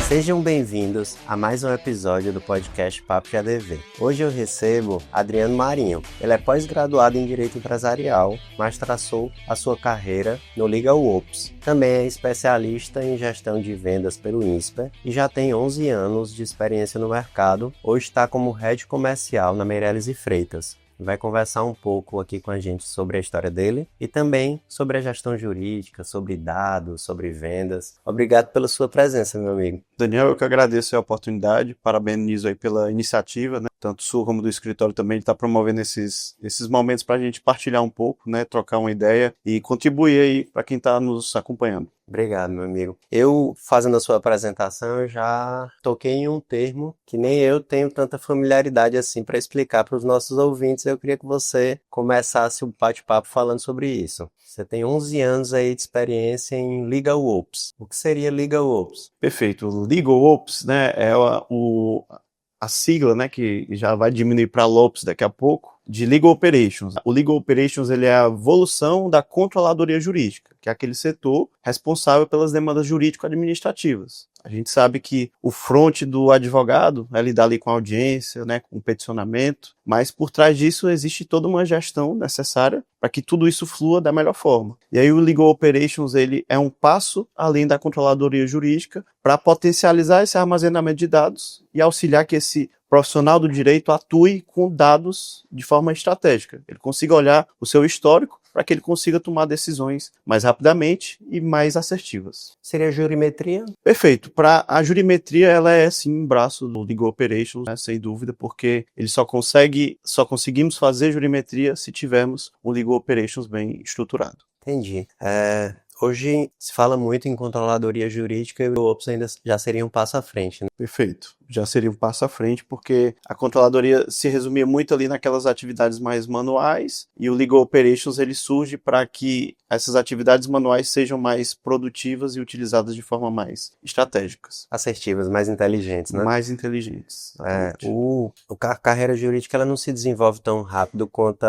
Sejam bem-vindos a mais um episódio do podcast Papo de ADV. Hoje eu recebo Adriano Marinho. Ele é pós-graduado em Direito Empresarial, mas traçou a sua carreira no Legal Ops. Também é especialista em gestão de vendas pelo INSPER e já tem 11 anos de experiência no mercado. Hoje está como Head Comercial na Meirelles e Freitas. Vai conversar um pouco aqui com a gente sobre a história dele e também sobre a gestão jurídica, sobre dados, sobre vendas. Obrigado pela sua presença, meu amigo. Daniel, eu que agradeço a oportunidade, parabenizo aí pela iniciativa, né? Tanto sua como do escritório também está promovendo esses momentos para a gente partilhar um pouco, né? Trocar uma ideia e contribuir aí para quem está nos acompanhando. Obrigado, meu amigo. Eu, fazendo a sua apresentação, eu já toquei em um termo que nem eu tenho tanta familiaridade assim para explicar para os nossos ouvintes. Eu queria que você começasse o bate-papo falando sobre isso. Você tem 11 anos aí de experiência em Legal Ops. O que seria Legal Ops? Perfeito. O Legal Ops, né, é a sigla, né, que já vai diminuir para LOPS daqui a pouco, de Legal Operations. O Legal Operations ele é a evolução da controladoria jurídica, que é aquele setor responsável pelas demandas jurídico-administrativas. A gente sabe que o front do advogado é lidar ali com a audiência, né, com o peticionamento, mas por trás disso existe toda uma gestão necessária para que tudo isso flua da melhor forma. E aí o Legal Operations ele é um passo além da controladoria jurídica para potencializar esse armazenamento de dados e auxiliar que esse profissional do direito atue com dados de forma estratégica. Ele consiga olhar o seu histórico para que ele consiga tomar decisões mais rapidamente e mais assertivas. Seria jurimetria? Perfeito. Para a jurimetria, ela é sim um braço do Legal Operations, né, sem dúvida, porque ele só conseguimos fazer jurimetria se tivermos um Legal Operations bem estruturado. Entendi. Hoje se fala muito em controladoria jurídica e o Ops ainda já seria um passo à frente, né? Perfeito. Já seria um passo à frente, porque a controladoria se resumia muito ali naquelas atividades mais manuais e o Legal Operations ele surge para que essas atividades manuais sejam mais produtivas e utilizadas de forma mais estratégicas. Assertivas, mais inteligentes, né? Mais inteligentes. A carreira jurídica ela não se desenvolve tão rápido quanto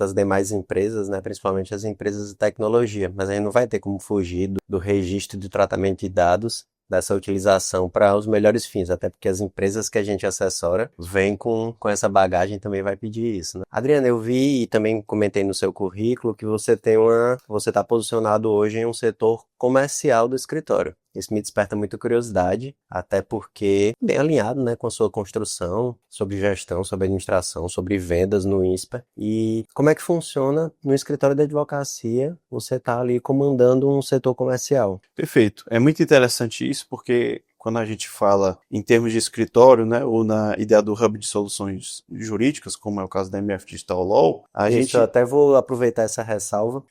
as demais empresas, né? Principalmente as empresas de tecnologia, mas aí não vai ter como fugir do registro de tratamento de dados, dessa utilização para os melhores fins, até porque as empresas que a gente assessora vêm com essa bagagem também vai pedir isso, né? Adriana, eu vi e também comentei no seu currículo que você está posicionado hoje em um setor comercial do escritório. Isso me desperta muita curiosidade, até porque é bem alinhado, né, com a sua construção, sobre gestão, sobre administração, sobre vendas no INSPER. E como é que funciona no escritório de advocacia? Você está ali comandando um setor comercial. Perfeito. É muito interessante isso, porque quando a gente fala em termos de escritório, né, ou na ideia do hub de soluções jurídicas, como é o caso da MF Digital Law, Eu até vou aproveitar essa ressalva.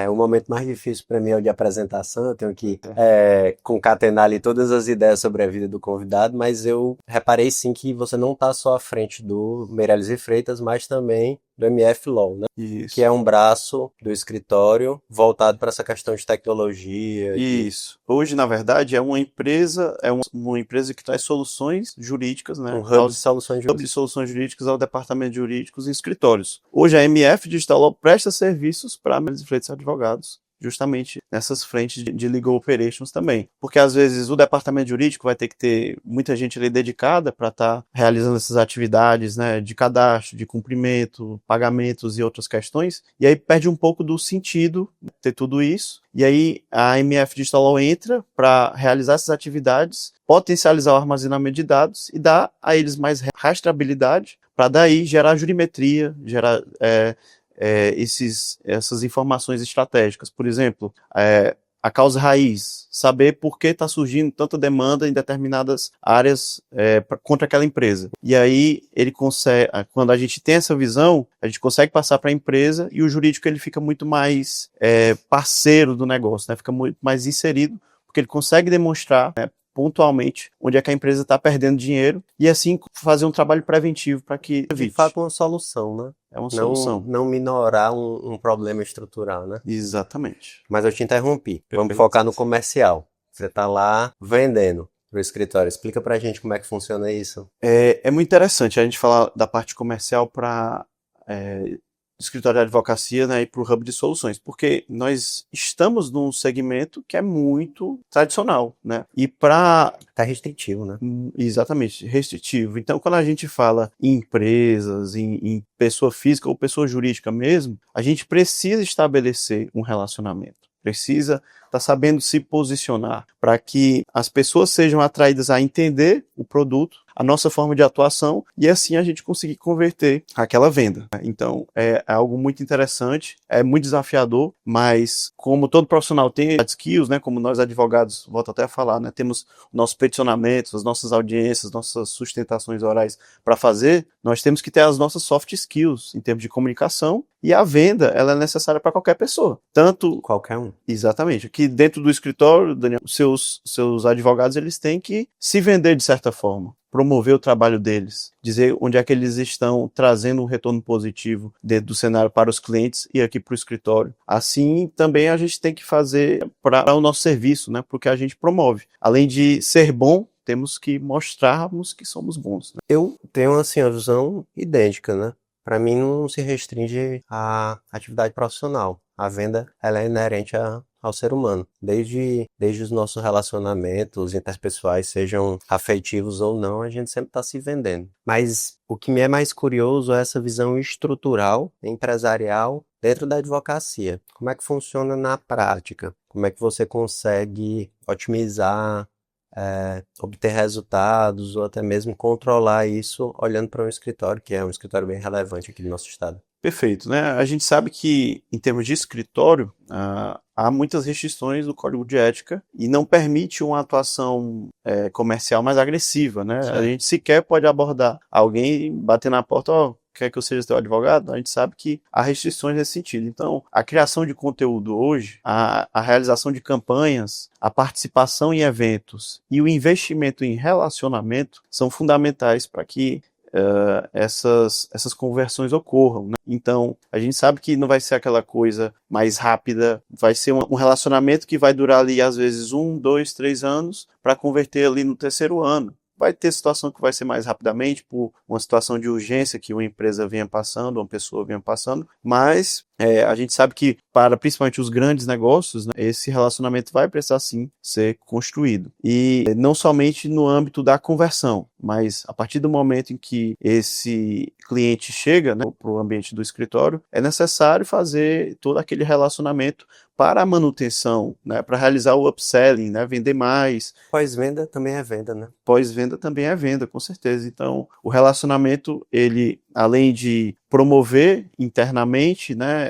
O momento mais difícil para mim é o de apresentação, eu tenho que concatenar ali todas as ideias sobre a vida do convidado, mas eu reparei sim que você não está só à frente do Meirelles e Freitas, mas também do MF Law, né? Isso. Que é um braço do escritório voltado para essa questão de tecnologia. Isso. Hoje, na verdade, é uma empresa que traz soluções jurídicas, né? Um hub de soluções jurídicas. Hub de soluções jurídicas ao departamento de jurídicos e escritórios. Hoje a MF Digital Law presta serviços para Meirelles e Freitas advogados, justamente nessas frentes de Legal Operations também. Porque às vezes o departamento jurídico vai ter que ter muita gente ali dedicada para estar realizando essas atividades, né, de cadastro, de cumprimento, pagamentos e outras questões, e aí perde um pouco do sentido ter tudo isso. E aí a MF Digital Law entra para realizar essas atividades, potencializar o armazenamento de dados e dar a eles mais rastreabilidade para daí gerar jurimetria, gerar essas informações estratégicas. Por exemplo, a causa raiz, saber por que está surgindo tanta demanda em determinadas áreas contra aquela empresa. E aí ele consegue, quando a gente tem essa visão, a gente consegue passar para a empresa e o jurídico ele fica muito mais parceiro do negócio, né? Fica muito mais inserido, porque ele consegue demonstrar, né, pontualmente onde é que a empresa está perdendo dinheiro e assim fazer um trabalho preventivo para que evite. De fato, uma solução, né? É uma solução. Não minorar um problema estrutural, né? Exatamente. Mas eu te interrompi. Vamos focar no comercial. Você está lá vendendo para o escritório. Explica para a gente como é que funciona isso. É muito interessante a gente falar da parte comercial para escritório de advocacia, né, e para o hub de soluções, porque nós estamos num segmento que é muito tradicional, né, e para Tá restritivo, né? exatamente, restritivo. Então, quando a gente fala em empresas, em pessoa física ou pessoa jurídica mesmo, a gente precisa estabelecer um relacionamento. Precisa estar sabendo se posicionar para que as pessoas sejam atraídas a entender o produto, a nossa forma de atuação e assim a gente conseguir converter aquela venda. Então é algo muito interessante, é muito desafiador, mas como todo profissional tem skills, né, como nós advogados, volto até a falar, né, temos nossos peticionamentos, as nossas audiências, nossas sustentações orais para fazer, nós temos que ter as nossas soft skills em termos de comunicação e a venda ela é necessária para qualquer pessoa, tanto Qualquer um. exatamente. Aqui dentro do escritório, Daniel, seus advogados eles têm que se vender de certa forma, promover o trabalho deles, dizer onde é que eles estão trazendo um retorno positivo dentro do cenário para os clientes e aqui para o escritório. Assim, também a gente tem que fazer para o nosso serviço, né? Porque a gente promove. Além de ser bom, temos que mostrarmos que somos bons, né? Eu tenho, assim, a visão idêntica, né? Para mim não se restringe à atividade profissional. A venda, ela é inerente ao ser humano. Desde os nossos relacionamentos interpessoais, sejam afetivos ou não, a gente sempre está se vendendo. Mas o que me é mais curioso é essa visão estrutural, empresarial, dentro da advocacia. Como é que funciona na prática? Como é que você consegue otimizar, obter resultados ou até mesmo controlar isso olhando para um escritório, que é um escritório bem relevante aqui no nosso estado? Perfeito, né? A gente sabe que, em termos de escritório, há muitas restrições do Código de Ética e não permite uma atuação comercial mais agressiva, né? Certo. A gente sequer pode abordar alguém, bater na porta, ó, quer que eu seja teu advogado? A gente sabe que há restrições nesse sentido. Então, a criação de conteúdo hoje, a realização de campanhas, a participação em eventos e o investimento em relacionamento são fundamentais para que essas conversões ocorram, né? Então, a gente sabe que não vai ser aquela coisa mais rápida, vai ser um relacionamento que vai durar ali, às vezes, 1, 2, 3 anos, para converter ali no terceiro ano. Vai ter situação que vai ser mais rapidamente, por uma situação de urgência que uma empresa venha passando, uma pessoa venha passando, mas a gente sabe que para principalmente os grandes negócios, né, esse relacionamento vai precisar sim ser construído. E não somente no âmbito da conversão, mas a partir do momento em que esse cliente chega, né, para o ambiente do escritório, é necessário fazer todo aquele relacionamento para a manutenção, né, para realizar o upselling, né, vender mais. Pós-venda também é venda, né? Pós-venda também é venda, com certeza. Então, o relacionamento, ele, além de promover internamente, né,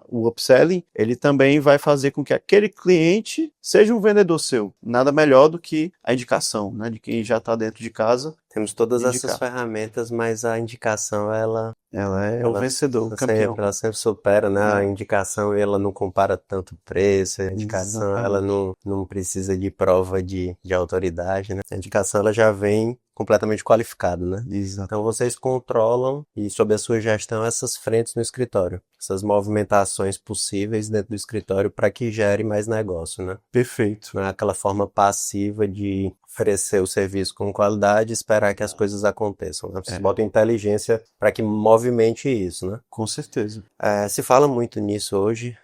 o upselling, ele também vai fazer com que aquele cliente seja um vendedor seu. Nada melhor do que a indicação, né, de quem já está dentro de casa. Temos todas essas Indicar. ferramentas, mas a indicação, Ela é o vencedor, o campeão. ela sempre supera, né? A indicação, ela não compara tanto preço, a indicação, ela não precisa de prova de autoridade, né? A indicação, ela já vem completamente qualificada, né? Exato. Então vocês controlam, e sob a sua gestão, essas frentes no escritório, essas movimentações possíveis dentro do escritório para que gere mais negócio, né? Perfeito. Não é aquela forma passiva de oferecer o serviço com qualidade e esperar que as coisas aconteçam, né? Vocês botam inteligência para que movimente isso, né? Com certeza. Se fala muito nisso hoje,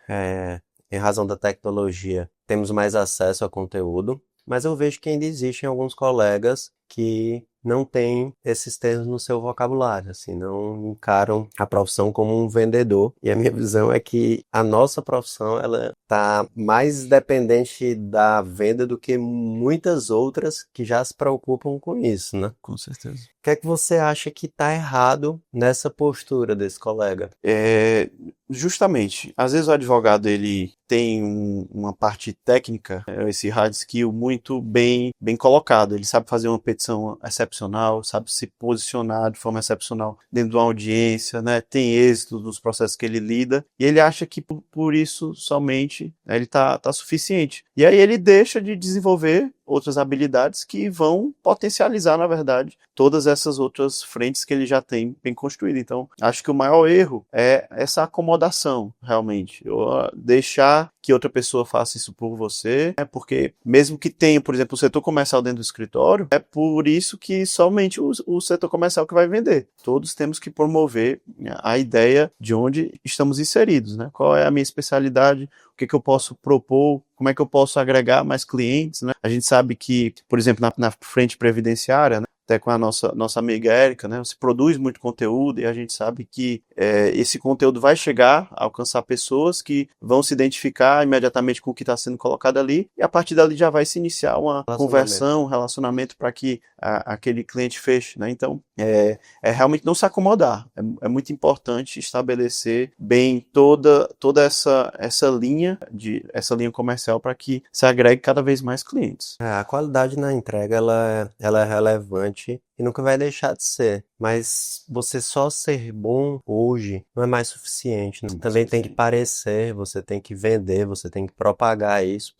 em razão da tecnologia, temos mais acesso a conteúdo, mas eu vejo que ainda existem alguns colegas que não têm esses termos no seu vocabulário, assim, não encaram a profissão como um vendedor. E a minha visão é que a nossa profissão, ela está mais dependente da venda do que muitas outras que já se preocupam com isso, né? Com certeza. O que é que você acha que está errado nessa postura desse colega? Justamente, às vezes o advogado ele tem uma parte técnica, esse hard skill muito bem colocado. Ele sabe fazer uma petição excepcional, sabe se posicionar de forma excepcional dentro de uma audiência, né? Tem êxito nos processos que ele lida e ele acha que por isso somente, né, ele tá suficiente. E aí ele deixa de desenvolver outras habilidades que vão potencializar, na verdade, todas essas outras frentes que ele já tem bem construído. Então, acho que o maior erro é essa acomodação, realmente. Deixar que outra pessoa faça isso por você, porque mesmo que tenha, por exemplo, o setor comercial dentro do escritório, é por isso que somente o setor comercial que vai vender. Todos temos que promover a ideia de onde estamos inseridos, né? Qual é a minha especialidade, o que eu posso propor, como é que eu posso agregar mais clientes, né? A gente sabe que, por exemplo, na frente previdenciária, né, até com a nossa amiga Érica, né, se produz muito conteúdo e a gente sabe que esse conteúdo vai chegar a alcançar pessoas que vão se identificar imediatamente com o que está sendo colocado ali e a partir dali já vai se iniciar uma conversão, um relacionamento para que aquele cliente feche, né? Então, é realmente não se acomodar. É muito importante estabelecer bem toda essa linha comercial para que se agregue cada vez mais clientes. A qualidade na entrega ela é relevante e nunca vai deixar de ser. Mas você só ser bom hoje não é mais suficiente. Você também tem que parecer, você tem que vender, você tem que propagar isso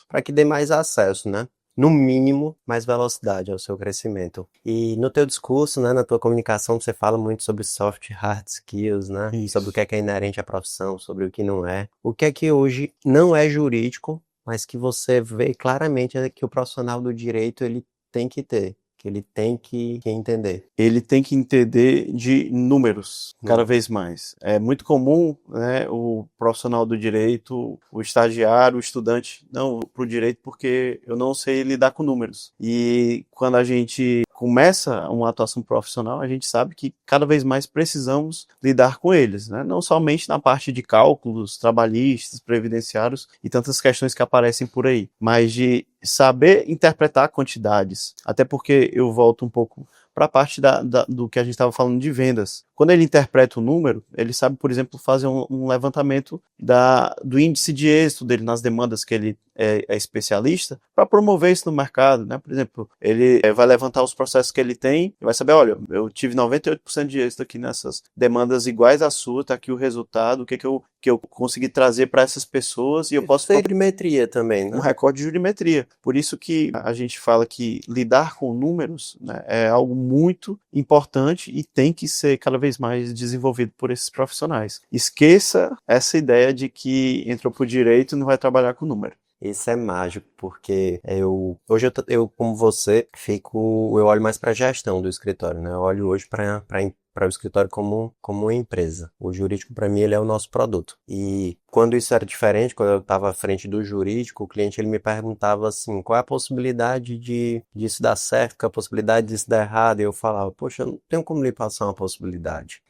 para que dê mais acesso, né? No mínimo, mais velocidade ao seu crescimento. E no teu discurso, né, na tua comunicação, você fala muito sobre soft e hard skills, né? Isso. Sobre o que é inerente à profissão, sobre o que não é. O que é que hoje não é jurídico, mas que você vê claramente que o profissional do direito ele tem que ter, que ele tem que entender. Ele tem que entender de números, cada vez mais. É muito comum, né, o profissional do direito, o estagiário, o estudante, não, pro direito porque eu não sei lidar com números. E quando a gente começa uma atuação profissional, a gente sabe que cada vez mais precisamos lidar com eles, né? Não somente na parte de cálculos trabalhistas, previdenciários e tantas questões que aparecem por aí, mas de saber interpretar quantidades. Até porque eu volto um pouco para a parte do que a gente estava falando de vendas. Quando ele interpreta o número, ele sabe, por exemplo, fazer um levantamento do índice de êxito dele nas demandas que ele é especialista para promover isso no mercado, né? Por exemplo, ele vai levantar os processos que ele tem e vai saber, olha, eu tive 98% de êxito aqui nessas demandas iguais à sua, tá aqui o resultado, o que eu consegui trazer para essas pessoas e eu posso... Jurimetria também, né? Um recorde de jurimetria. Por isso que a gente fala que lidar com números, né, é algo muito importante e tem que ser cada vez mais desenvolvido por esses profissionais. Esqueça essa ideia de que entrou por direito e não vai trabalhar com número. Isso é mágico, porque hoje eu como você, eu olho mais para a gestão do escritório, né? Eu olho hoje para o escritório como uma empresa. O jurídico, para mim, ele é o nosso produto. E quando isso era diferente, quando eu estava à frente do jurídico, o cliente ele me perguntava assim, qual é a possibilidade disso dar certo, qual é a possibilidade disso dar errado? E eu falava, poxa, eu não tenho como lhe passar uma possibilidade.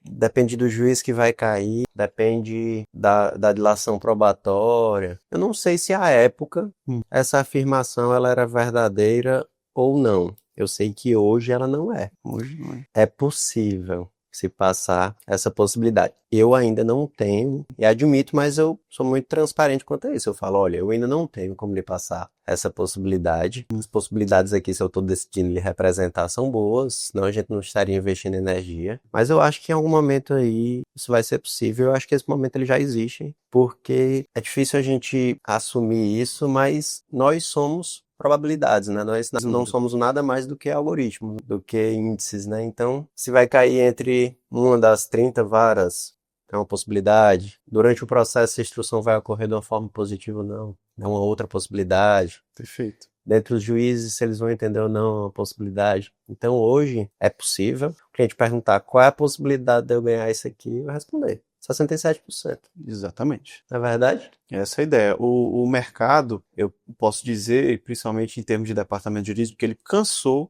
Depende do juiz que vai cair, depende da dilação probatória. Eu não sei se à época essa afirmação ela era verdadeira ou não. Eu sei que hoje ela não é. Hoje não é. É possível se passar essa possibilidade. Eu ainda não tenho, e admito, mas eu sou muito transparente quanto a isso. Eu falo, olha, eu ainda não tenho como lhe passar essa possibilidade. As possibilidades aqui, se eu estou decidindo lhe representar, são boas, senão a gente não estaria investindo energia. Mas eu acho que em algum momento aí isso vai ser possível. Eu acho que esse momento ele já existe, porque é difícil a gente assumir isso, mas nós somos probabilidades, né? Nós não somos nada mais do que algoritmos, do que índices, né? Então, se vai cair entre uma das 30 varas, é uma possibilidade. Durante o processo, se a instrução vai ocorrer de uma forma positiva ou não, é uma outra possibilidade. Perfeito. Dentre os juízes, se eles vão entender ou não, é uma possibilidade. Então, hoje, é possível o cliente perguntar qual é a possibilidade de eu ganhar isso aqui, eu responder. 67%. Exatamente. Não é verdade? Essa é a ideia. O mercado, eu posso dizer, principalmente em termos de departamento jurídico, que ele cansou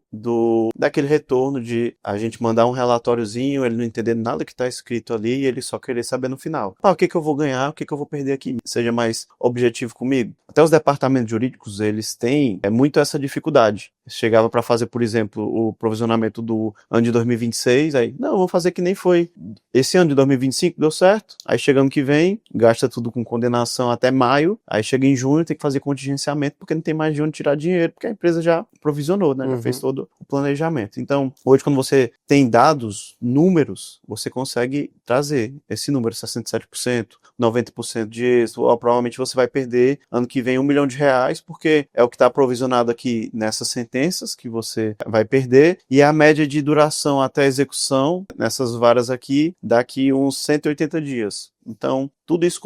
daquele retorno de a gente mandar um relatóriozinho, ele não entender nada que está escrito ali e ele só querer saber no final. O que eu vou ganhar, o que eu vou perder aqui? Seja mais objetivo comigo. Até os departamentos jurídicos, eles têm muito essa dificuldade. Chegava para fazer, por exemplo, o provisionamento do ano de 2026, aí, não, vou fazer que nem foi. Esse ano de 2025 deu certo, aí chega ano que vem, gasta tudo com condenação até maio, aí chega em junho, tem que fazer contingenciamento porque não tem mais de onde tirar dinheiro, porque a empresa já provisionou, né? Já fez todo o planejamento. Então, hoje quando você tem dados, números, você consegue trazer esse número, 67%, 90% de êxito, ou provavelmente você vai perder ano que vem R$1 milhão, porque é o que está provisionado aqui nessas sentenças que você vai perder, e a média de duração até a execução, nessas varas aqui, daqui uns 180 dias. Então, tudo isso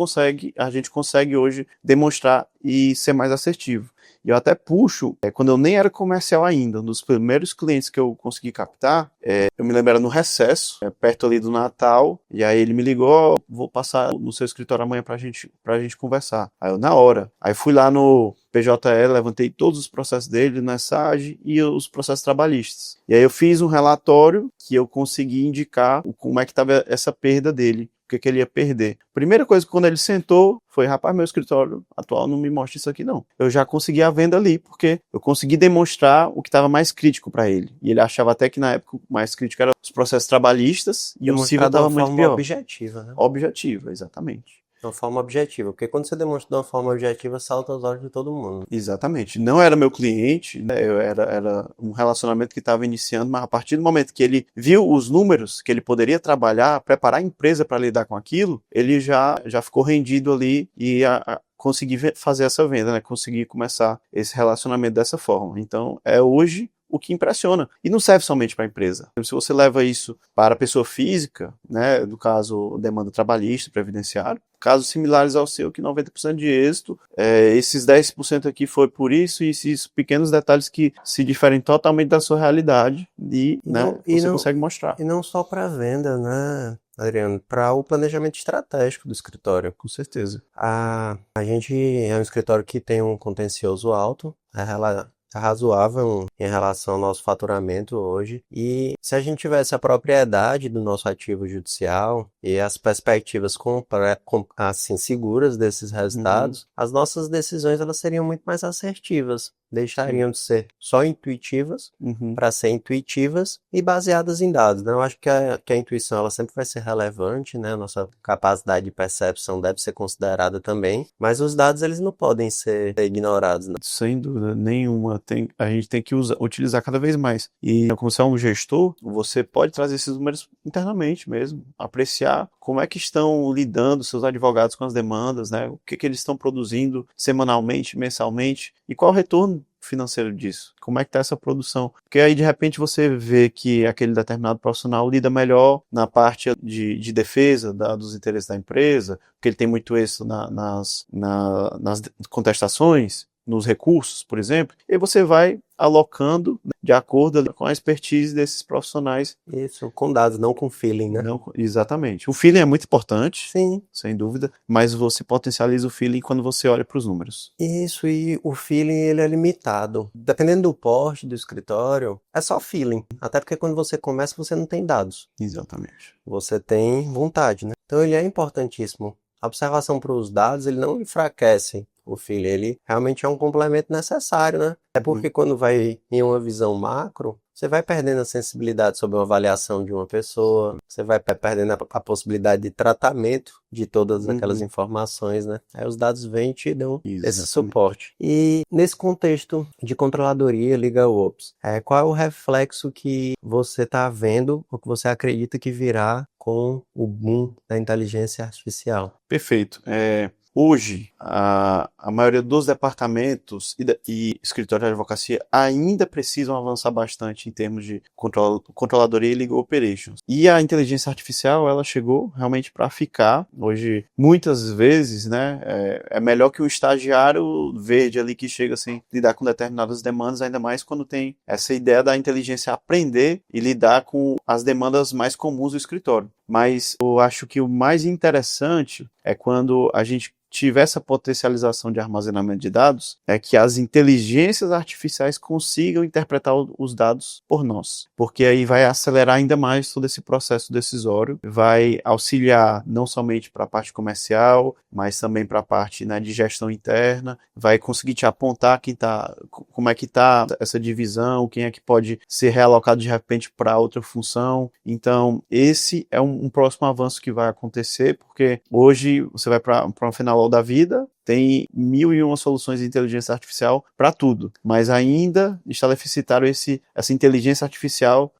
a gente consegue hoje demonstrar e ser mais assertivo. E eu até puxo, quando eu nem era comercial ainda, um dos primeiros clientes que eu consegui captar, eu me lembro, era no recesso, perto ali do Natal, e aí ele me ligou, vou passar no seu escritório amanhã pra gente conversar. Aí eu, na hora, aí fui lá no PJE, levantei todos os processos dele na SAGE e os processos trabalhistas. E aí eu fiz um relatório que eu consegui indicar como é que estava essa perda dele, o que ele ia perder. Primeira coisa, quando ele sentou, foi, rapaz, meu escritório atual não me mostra isso aqui não. Eu já consegui a venda ali, porque eu consegui demonstrar o que estava mais crítico para ele. E ele achava até que na época o mais crítico era os processos trabalhistas e o civil estava muito pior. Objetiva, né? Objetiva, exatamente. De uma forma objetiva, porque quando você demonstra de uma forma objetiva, salta aos olhos de todo mundo. Exatamente. Não era meu cliente, né? Era um relacionamento que estava iniciando, mas a partir do momento que ele viu os números que ele poderia trabalhar, preparar a empresa para lidar com aquilo, ele já ficou rendido ali e conseguir fazer essa venda, né? Conseguir começar esse relacionamento dessa forma. Então, hoje o que impressiona. E não serve somente para a empresa. Se você leva isso para a pessoa física, né, no caso, demanda trabalhista, previdenciário, casos similares ao seu, que 90% de êxito, esses 10% aqui foi por isso, e esses pequenos detalhes que se diferem totalmente da sua realidade, você consegue mostrar. E não só para venda, né, Adriano, para o planejamento estratégico do escritório. Com certeza. A gente é um escritório que tem um contencioso alto, razoável em relação ao nosso faturamento hoje, e se a gente tivesse a propriedade do nosso ativo judicial e as perspectivas assim, seguras desses resultados, as nossas decisões elas seriam muito mais assertivas, deixariam de ser só intuitivas para ser intuitivas e baseadas em dados, né? Eu acho que a intuição ela sempre vai ser relevante, né? A nossa capacidade de percepção deve ser considerada também, mas os dados eles não podem ser ignorados, né? Sem dúvida nenhuma. A gente tem que utilizar cada vez mais. E como você é um gestor, você pode trazer esses números internamente mesmo, apreciar como é que estão lidando seus advogados com as demandas, né? O que eles estão produzindo semanalmente, mensalmente, e qual o retorno financeiro disso? Como é que está essa produção? Porque aí de repente você vê que aquele determinado profissional lida melhor na parte de defesa dos interesses da empresa, porque ele tem muito êxito nas contestações, nos recursos, por exemplo, e você vai alocando, né, de acordo com a expertise desses profissionais. Isso, com dados, não com feeling, né? Não, exatamente. O feeling é muito importante, sim, sem dúvida, mas você potencializa o feeling quando você olha para os números. Isso, e o feeling ele é limitado. Dependendo do porte do escritório, é só feeling. Até porque quando você começa, você não tem dados. Exatamente. Você tem vontade, né? Então ele é importantíssimo. A observação para os dados, ele não enfraquece o feeling, ele realmente é um complemento necessário, né? É porque quando vai em uma visão macro, você vai perdendo a sensibilidade sobre uma avaliação de uma pessoa, você vai perdendo a possibilidade de tratamento de todas aquelas informações, né? Aí os dados vêm e te dão esse suporte. E nesse contexto de controladoria LegalOps, qual é o reflexo que você está vendo ou que você acredita que virá com o boom da inteligência artificial? Perfeito. Hoje, a maioria dos departamentos e escritórios de advocacia ainda precisam avançar bastante em termos de controladoria e legal operations. E a inteligência artificial, ela chegou realmente para ficar. Hoje, muitas vezes, né, é melhor que o estagiário verde ali que chega assim, lidar com determinadas demandas, ainda mais quando tem essa ideia da inteligência aprender e lidar com as demandas mais comuns do escritório. Mas eu acho que o mais interessante é quando a gente tiver essa potencialização de armazenamento de dados, é que as inteligências artificiais consigam interpretar os dados por nós. Porque aí vai acelerar ainda mais todo esse processo decisório, vai auxiliar não somente para a parte comercial, mas também para a parte, né, de gestão interna, vai conseguir te apontar como é que está essa divisão, quem é que pode ser realocado de repente para outra função. Então, esse é um próximo avanço que vai acontecer, porque hoje você vai para uma final firewall da vida, tem 1001 soluções de inteligência artificial para tudo, mas ainda está deficitário essa inteligência artificial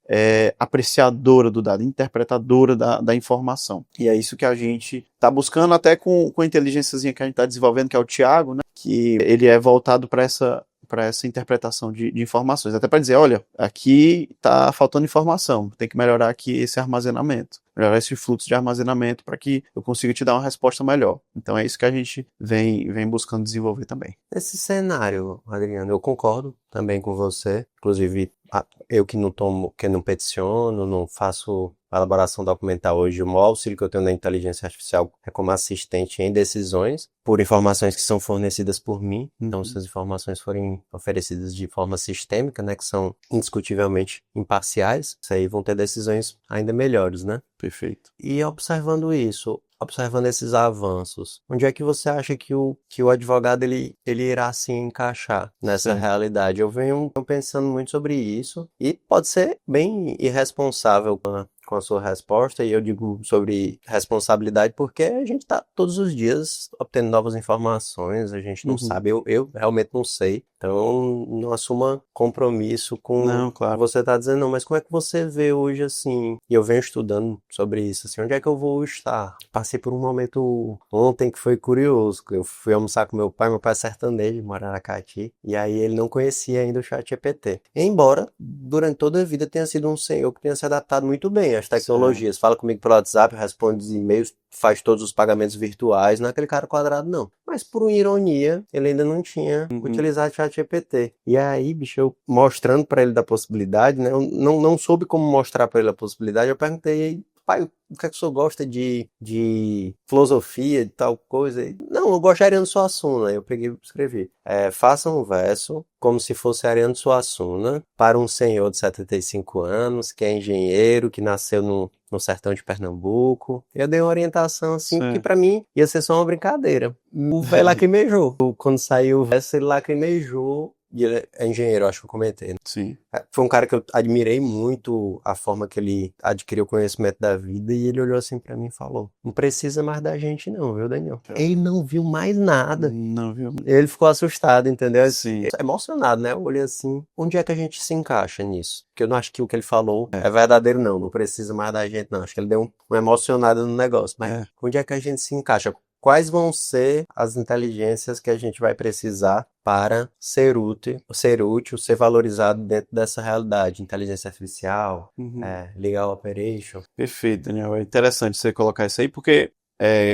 apreciadora do dado, interpretadora da informação. E é isso que a gente está buscando, até com a inteligênciazinha que a gente está desenvolvendo, que é o Thiago, né? Que ele é voltado para essa interpretação de informações, até para dizer, olha, aqui está faltando informação, tem que melhorar aqui esse armazenamento, melhorar esse fluxo de armazenamento para que eu consiga te dar uma resposta melhor. Então é isso que a gente vem buscando desenvolver também. Nesse cenário, Adriano, eu concordo também com você. Inclusive, eu que não peticiono, não faço a elaboração documental hoje, o maior auxílio que eu tenho na inteligência artificial é como assistente em decisões, por informações que são fornecidas por mim. Então, se as informações forem oferecidas de forma sistêmica, né, que são indiscutivelmente imparciais, isso aí vão ter decisões ainda melhores, né? Perfeito. E observando isso, observando esses avanços, onde é que você acha que o advogado ele irá se encaixar nessa realidade? Eu venho pensando muito sobre isso e pode ser bem irresponsável com a sua resposta, e eu digo sobre responsabilidade porque a gente está todos os dias obtendo novas informações, a gente não sabe, eu realmente não sei, então não assuma compromisso com o que você está dizendo, não, mas como é que você vê hoje assim, e eu venho estudando sobre isso, assim, onde é que eu vou estar? Passei por um momento ontem que foi curioso, eu fui almoçar com meu pai é sertanejo, mora em Aracati, e aí ele não conhecia ainda o ChatGPT, embora durante toda a vida tenha sido um senhor que tenha se adaptado muito bem as tecnologias. Fala comigo pelo WhatsApp, responde os e-mails, faz todos os pagamentos virtuais, não é aquele cara quadrado, não. Mas por ironia, ele ainda não tinha utilizado o ChatGPT. E aí, bicho, eu mostrando pra ele da possibilidade, né? Eu não soube como mostrar pra ele a possibilidade, eu perguntei, pai, o que é que o senhor gosta de filosofia, de tal coisa? Não, eu gosto de Ariano Suassuna. Eu peguei e escrevi. Faça um verso como se fosse Ariano Suassuna para um senhor de 75 anos, que é engenheiro, que nasceu no sertão de Pernambuco. Eu dei uma orientação assim, que pra mim ia ser só uma brincadeira. O velho lacrimejou. Quando saiu o verso, ele lacrimejou. E ele é engenheiro, acho que eu comentei, né? Sim. Foi um cara que eu admirei muito a forma que ele adquiriu o conhecimento da vida, e ele olhou assim pra mim e falou, não precisa mais da gente não, viu, Daniel? Ele não viu mais nada. Não viu. Ele ficou assustado, entendeu? Sim. Emocionado, né? Eu olhei assim, onde é que a gente se encaixa nisso? Porque eu não acho que o que ele falou é verdadeiro, não precisa mais da gente, não. Acho que ele deu uma emocionada no negócio, mas onde é que a gente se encaixa? Quais vão ser as inteligências que a gente vai precisar para ser útil, ser valorizado dentro dessa realidade? Inteligência artificial, legal operation. Perfeito, Daniel. É interessante você colocar isso aí, porque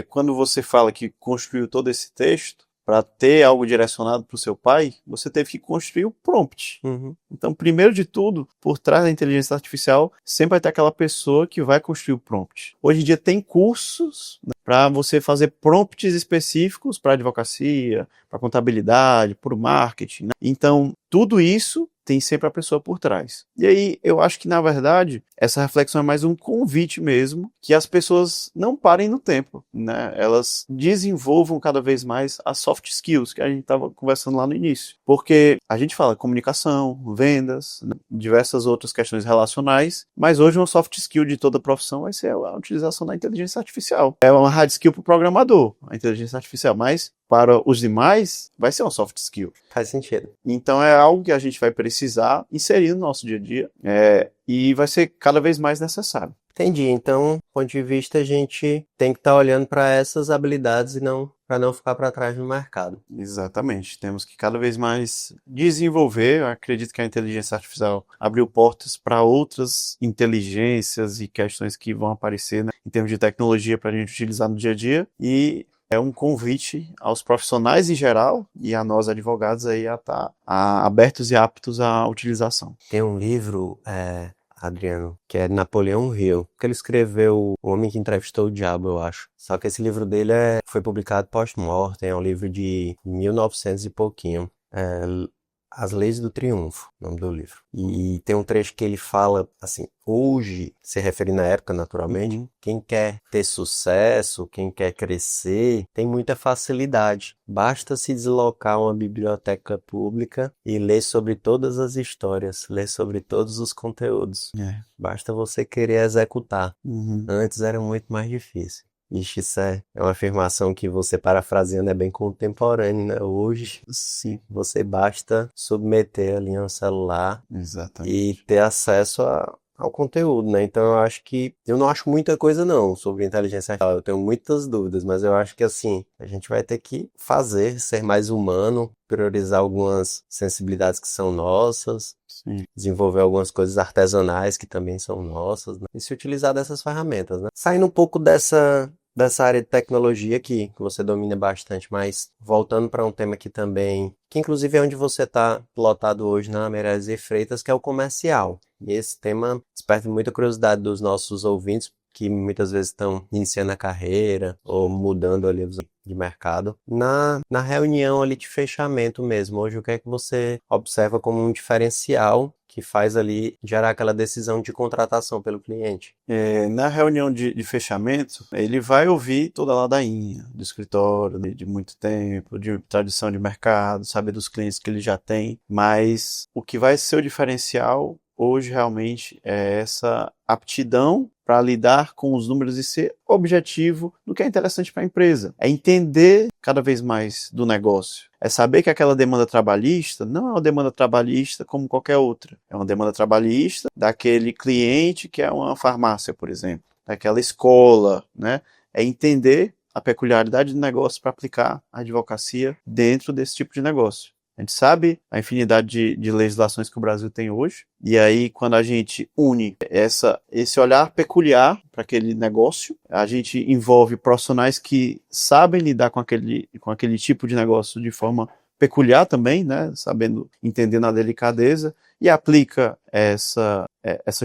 quando você fala que construiu todo esse texto, para ter algo direcionado para o seu pai, você teve que construir o prompt. Então, primeiro de tudo, por trás da inteligência artificial, sempre vai ter aquela pessoa que vai construir o prompt. Hoje em dia tem cursos, né, para você fazer prompts específicos para advocacia, para contabilidade, para o marketing, né? Então, tudo isso tem sempre a pessoa por trás. E aí, eu acho que, na verdade, essa reflexão é mais um convite mesmo, que as pessoas não parem no tempo, né? Elas desenvolvam cada vez mais as soft skills, que a gente estava conversando lá no início. Porque a gente fala comunicação, vendas, né, diversas outras questões relacionais, mas hoje uma soft skill de toda profissão vai ser a utilização da inteligência artificial. É uma hard skill para o programador, a inteligência artificial, mas para os demais, vai ser uma soft skill. Faz sentido. Então é algo que a gente vai precisar inserir no nosso dia a dia, e vai ser cada vez mais necessário. Entendi. Então, do ponto de vista, a gente tem que estar olhando para essas habilidades e não para não ficar para trás no mercado. Exatamente. Temos que cada vez mais desenvolver. Eu acredito que a inteligência artificial abriu portas para outras inteligências e questões que vão aparecer, né, em termos de tecnologia para a gente utilizar no dia a dia, e é um convite aos profissionais em geral e a nós advogados aí a estar abertos e aptos à utilização. Tem um livro, Adriano, que é Napoleão Hill, que ele escreveu O Homem que Entrevistou o Diabo, eu acho. Só que esse livro dele foi publicado post-mortem, é um livro de 1900 e pouquinho. As Leis do Triunfo, nome do livro. E tem um trecho que ele fala, assim, hoje, se referindo à época, naturalmente, quem quer ter sucesso, quem quer crescer, tem muita facilidade. Basta se deslocar a uma biblioteca pública e ler sobre todas as histórias, ler sobre todos os conteúdos. Basta você querer executar. Antes era muito mais difícil. Ixi, isso é uma afirmação que você parafraseando é bem contemporânea, né? Hoje, Sim, você basta submeter ali um celular e exatamente. ter acesso ao conteúdo, né? Então eu acho que eu não acho muita coisa não sobre inteligência artificial. Eu tenho muitas dúvidas, mas eu acho que assim, a gente vai ter que fazer, ser mais humano, priorizar algumas sensibilidades que são nossas, Sim. desenvolver algumas coisas artesanais que também são nossas, né? E se utilizar dessas ferramentas, né? Saindo um pouco dessa área de tecnologia aqui, que você domina bastante, mas voltando para um tema que também, que inclusive é onde você está plotado hoje na Meirelles e Freitas, que é o comercial. E esse tema desperta muita curiosidade dos nossos ouvintes, que muitas vezes estão iniciando a carreira ou mudando ali de mercado. Na reunião ali de fechamento mesmo, hoje o que é que você observa como um diferencial que faz ali gerar aquela decisão de contratação pelo cliente? Na reunião de fechamento, ele vai ouvir toda a ladainha do escritório, de muito tempo, de tradição de mercado, saber dos clientes que ele já tem, mas o que vai ser o diferencial hoje realmente é essa aptidão para lidar com os números e ser objetivo no que é interessante para a empresa. É entender cada vez mais do negócio. É saber que aquela demanda trabalhista não é uma demanda trabalhista como qualquer outra. É uma demanda trabalhista daquele cliente que é uma farmácia, por exemplo, daquela escola, né? É entender a peculiaridade do negócio para aplicar a advocacia dentro desse tipo de negócio. A gente sabe a infinidade de legislações que o Brasil tem hoje, e aí quando a gente une esse olhar peculiar para aquele negócio, a gente envolve profissionais que sabem lidar com aquele tipo de negócio de forma peculiar também, né, sabendo, entendendo a delicadeza, e aplica essa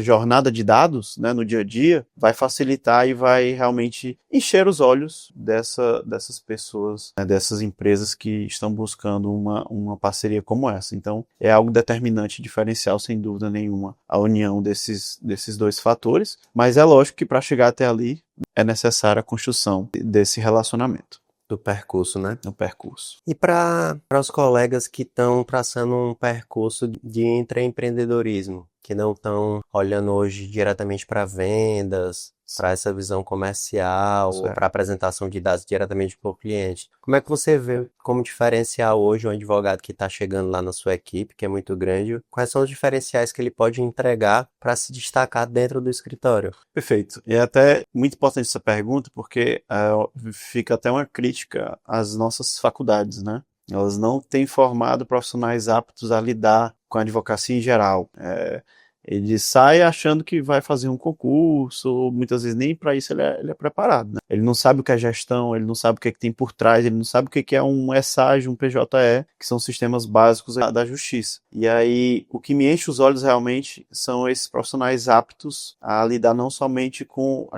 jornada de dados, né, no dia a dia, vai facilitar e vai realmente encher os olhos dessas pessoas, né, dessas empresas que estão buscando uma parceria como essa. Então, é algo determinante, diferencial, sem dúvida nenhuma, a união desses dois fatores, mas é lógico que para chegar até ali é necessária a construção desse relacionamento Do percurso, né? no percurso. E para os colegas que estão traçando um percurso de intraempreendedorismo, que não estão olhando hoje diretamente para vendas, para essa visão comercial, ou para Certo. apresentação de dados diretamente para o cliente. Como é que você vê como diferenciar hoje um advogado que está chegando lá na sua equipe, que é muito grande? Quais são os diferenciais que ele pode entregar para se destacar dentro do escritório? Perfeito. E é até muito importante essa pergunta, porque fica até uma crítica às nossas faculdades, né? Elas não têm formado profissionais aptos a lidar com a advocacia em geral. Ele sai achando que vai fazer um concurso, muitas vezes nem para isso ele é preparado, né? Ele não sabe o que é gestão, ele não sabe o que, é que tem por trás, ele não sabe o que, que é um ESAG, um PJE, que são sistemas básicos da justiça. E aí, o que me enche os olhos realmente são esses profissionais aptos a lidar não somente com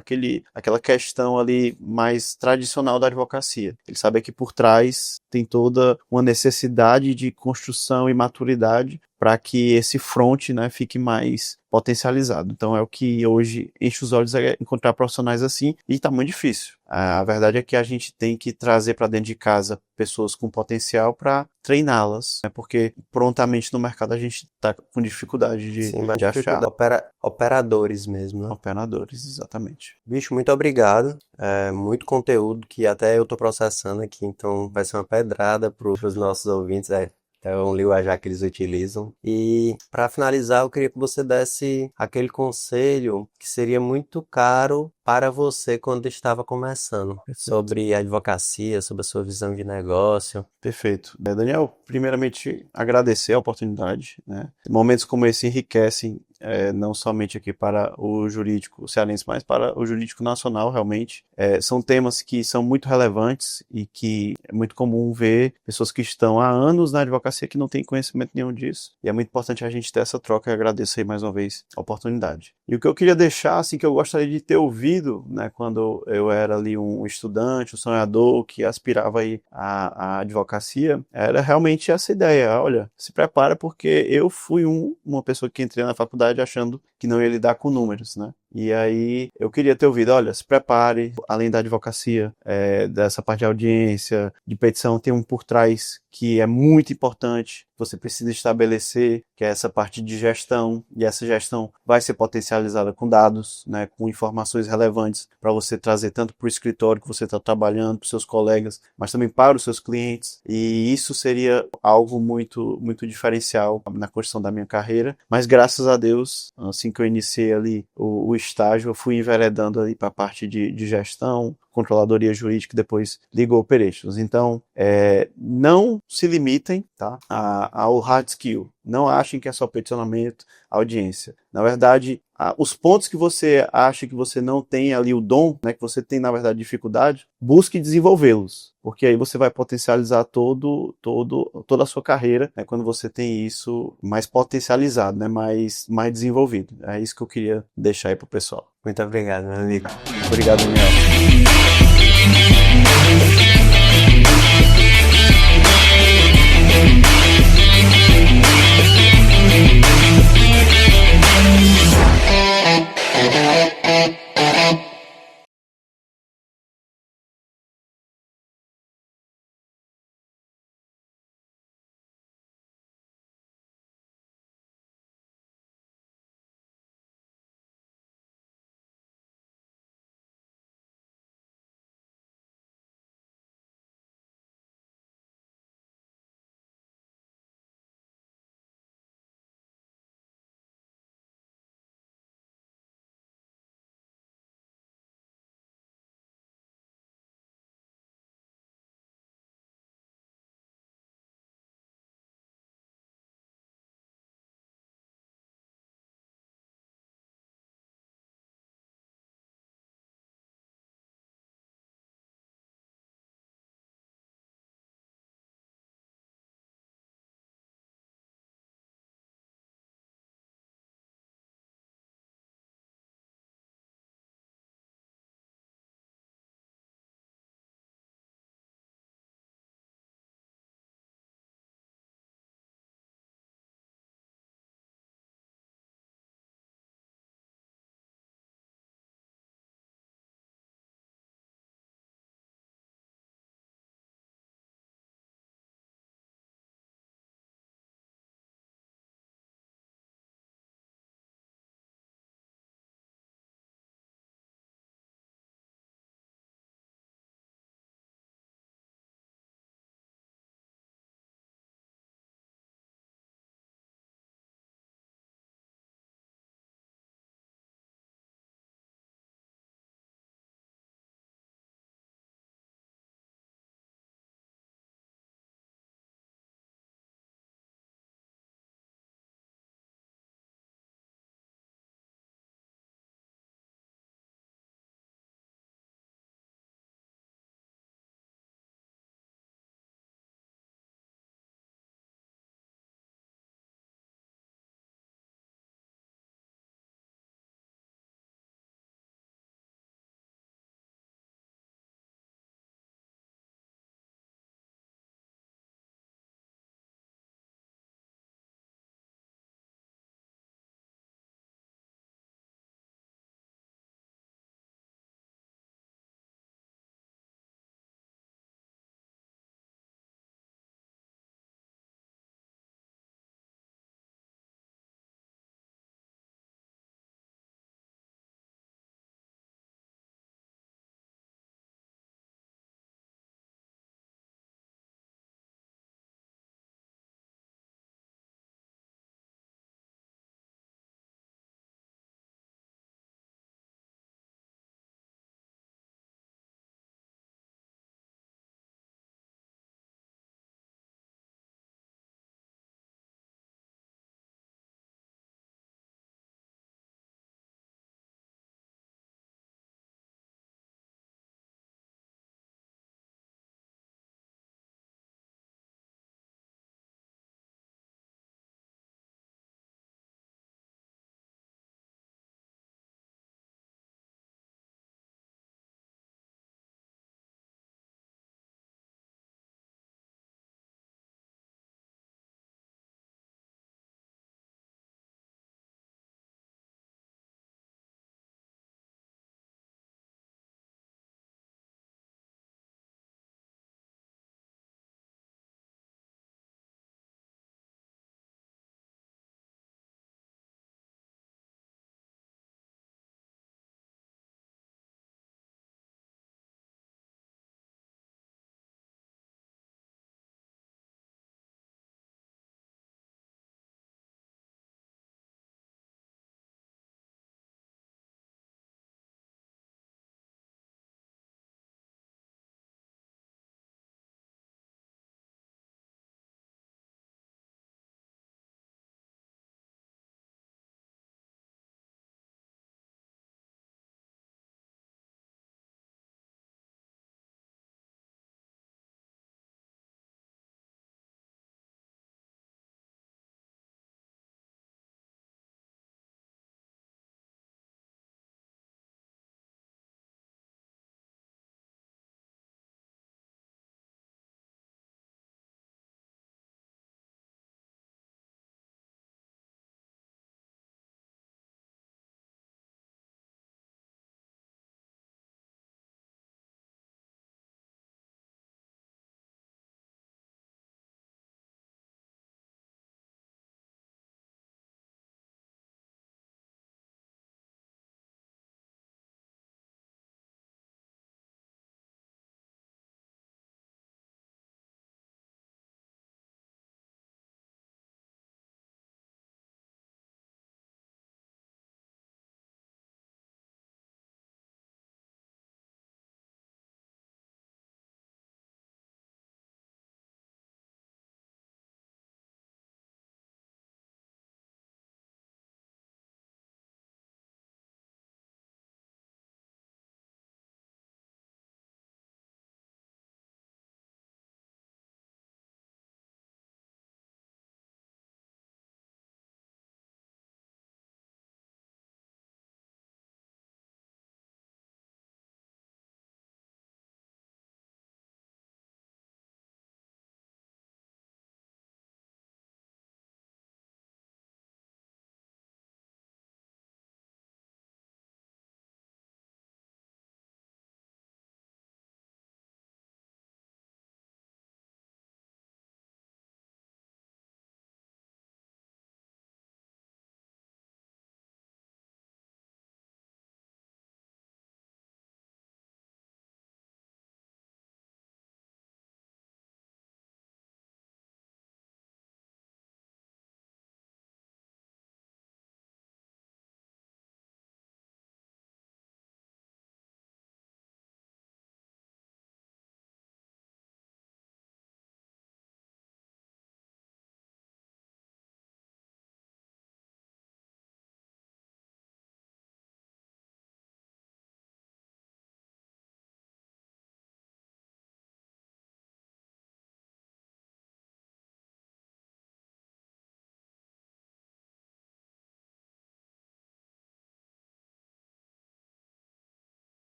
aquela questão ali mais tradicional da advocacia. Ele sabe que por trás tem toda uma necessidade de construção e maturidade para que esse front, né, fique mais potencializado. Então é o que hoje enche os olhos, é encontrar profissionais assim, e está muito difícil. A verdade é que a gente tem que trazer para dentro de casa pessoas com potencial para treiná-las, né, porque prontamente no mercado a gente está com dificuldade Sim, mas de achar operadores mesmo, né? operadores, exatamente. Bicho, muito obrigado. É muito conteúdo que até eu tô processando aqui, então vai ser uma pedrada para os nossos ouvintes. É um linguajar que eles utilizam. E para finalizar, eu queria que você desse aquele conselho que seria muito caro para você quando estava começando, sobre a advocacia, sobre a sua visão de negócio. Perfeito. Daniel, primeiramente agradecer a oportunidade, né? Momentos como esse enriquecem não somente aqui para o jurídico cearense, mas para o jurídico nacional, realmente. São temas que são muito relevantes e que é muito comum ver pessoas que estão há anos na advocacia que não têm conhecimento nenhum disso. E é muito importante a gente ter essa troca e agradecer aí mais uma vez a oportunidade. E o que eu queria deixar, assim, que eu gostaria de ter ouvido, né, quando eu era ali um estudante, um sonhador que aspirava aí à advocacia, era realmente essa ideia. Olha, se prepara porque eu fui uma pessoa que entrei na faculdade achando que não ia lidar com números, né? E aí eu queria ter ouvido, olha, se prepare, além da advocacia, dessa parte de audiência, de petição, tem um por trás que é muito importante, você precisa estabelecer, que é essa parte de gestão, e essa gestão vai ser potencializada com dados, né, com informações relevantes para você trazer tanto para o escritório que você está trabalhando, para os seus colegas, mas também para os seus clientes, e isso seria algo muito, muito diferencial na construção da minha carreira, mas graças a Deus, assim que eu iniciei ali o estágio, eu fui enveredando ali para a parte de gestão, controladoria jurídica e depois Legal Operations. Então, não se limitem, tá, ao hard skill. Não achem que é só peticionamento, audiência. Na verdade, os pontos que você acha que você não tem ali o dom, né, que você tem, na verdade, dificuldade, busque desenvolvê-los, porque aí você vai potencializar toda a sua carreira, né, quando você tem isso mais potencializado, né, mais desenvolvido. É isso que eu queria deixar aí pro pessoal. Muito obrigado, meu amigo. Obrigado, Daniel.